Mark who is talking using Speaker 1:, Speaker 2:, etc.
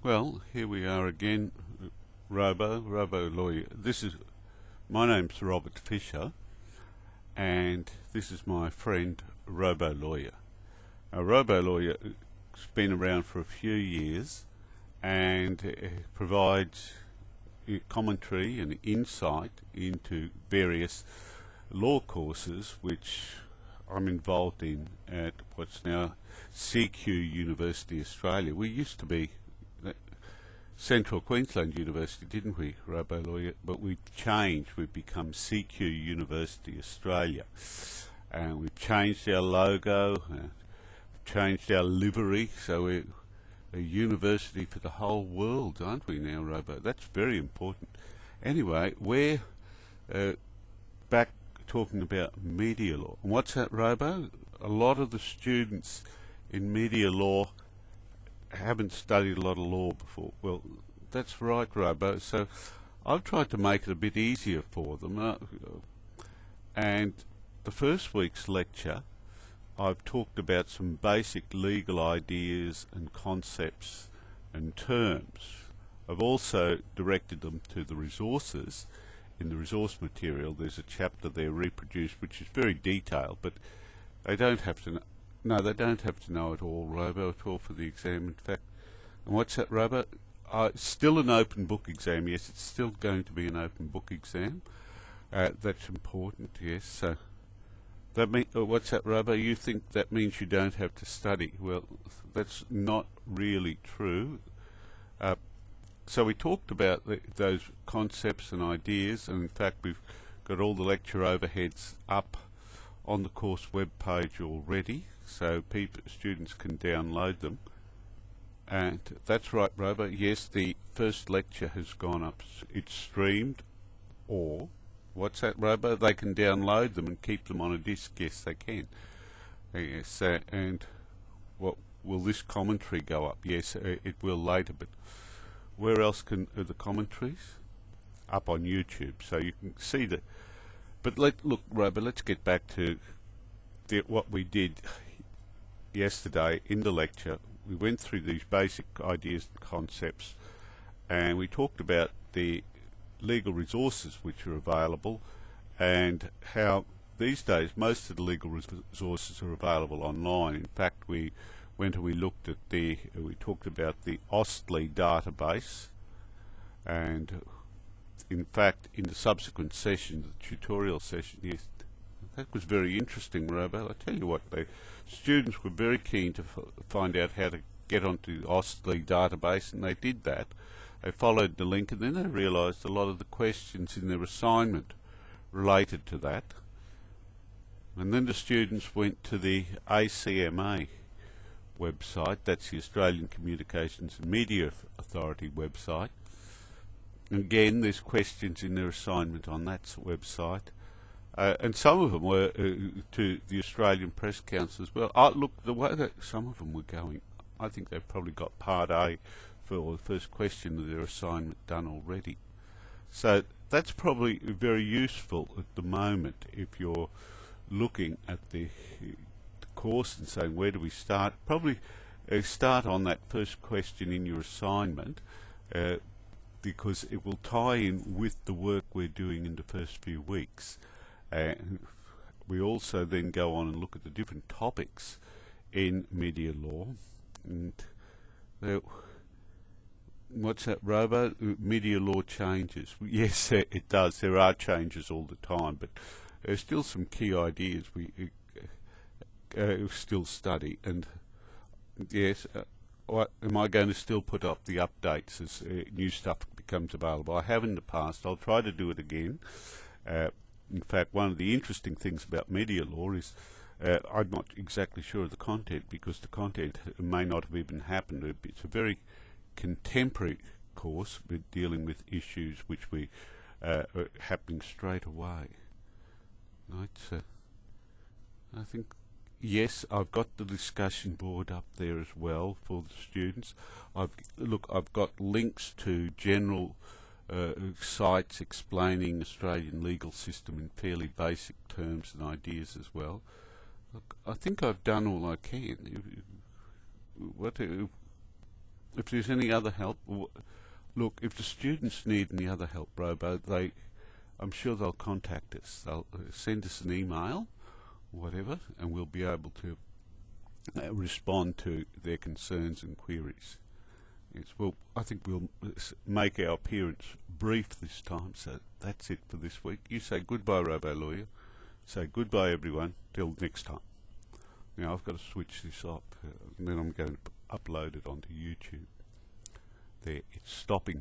Speaker 1: Well, here we are again, Robo Lawyer. My name's Robert Fisher, and this is my friend Robo Lawyer. Now, Robo Lawyer has been around for a few years and provides commentary and insight into various law courses which I'm involved in at what's now CQ University Australia. We used to be Central Queensland University, didn't we, Robo Lawyer? But we changed. We've become CQ University Australia. And we've changed our logo, changed our livery, so we're a university for the whole world, aren't we now, Robo? That's very important. Anyway, we're back talking about media law. And what's that, Robo? A lot of the students in media law haven't studied a lot of law before. Well, that's right, Robo. So I've tried to make it a bit easier for them. And the first week's lecture, I've talked about some basic legal ideas and concepts and terms. I've also directed them to the resources. In the resource material, there's a chapter there reproduced which is very detailed, but they don't have to they don't have to know it all, Robo, at all for the exam, in fact. And what's that, Robo? Still an open book exam, yes, it's still going to be an open book exam. That's important, yes. So that what's that, Robo? You think that means you don't have to study? Well, that's not really true. So we talked about those concepts and ideas, and in fact we've got all the lecture overheads up on the course web page already, so students can download them. And that's right, Robo, yes, the first lecture has gone up. It's streamed, or what's that, Robo? They can download them and keep them on a disk. Yes, they can. Yes, and what will this commentary go up? Yes, it will later, but where else can the commentaries? Up on YouTube, so you can see that. But look, Robo, let's get back to what we did yesterday in the lecture. We went through these basic ideas and concepts, and we talked about the legal resources which are available, and how these days most of the legal resources are available online. In fact, we went and we looked at we talked about the AustLII database, and in fact in the subsequent session, the tutorial session, yes, that was very interesting, Robo. I tell you what, the students were very keen to find out how to get onto the AustLII database, and they did that. They followed the link, and then they realised a lot of the questions in their assignment related to that. And then the students went to the ACMA website, that's the Australian Communications and Media Authority website. Again, there's questions in their assignment on that website. And some of them were to the Australian Press Council as well. Look, the way that some of them were going, I think they've probably got Part A for the first question of their assignment done already. So that's probably very useful at the moment if you're looking at the course and saying, where do we start? Probably start on that first question in your assignment, because it will tie in with the work we're doing in the first few weeks. We also then go on and look at the different topics in media law. And what's that, Robo? Media law changes. Yes, it does. There are changes all the time, but there's still some key ideas we still study. And yes, am I going to still put up the updates as new stuff becomes available? I have in the past. I'll try to do it again. In fact, one of the interesting things about media law is I'm not exactly sure of the content, because the content may not have even happened. It's a very contemporary course with dealing with issues which are happening straight away. Right, so I think, yes, I've got the discussion board up there as well for the students. I've got links to general sites explaining Australian legal system in fairly basic terms and ideas as well. Look, I think I've done all I can. if there's any other help, look, if the students need any other help, Robo, I'm sure they'll contact us. They'll send us an email, whatever, and we'll be able to respond to their concerns and queries. I think we'll make our appearance brief this time, so that's it for this week. You say goodbye, Robo Lawyer. Say goodbye, everyone, till next time. Now I've got to switch this up, and then I'm going to upload it onto YouTube. There, it's stopping.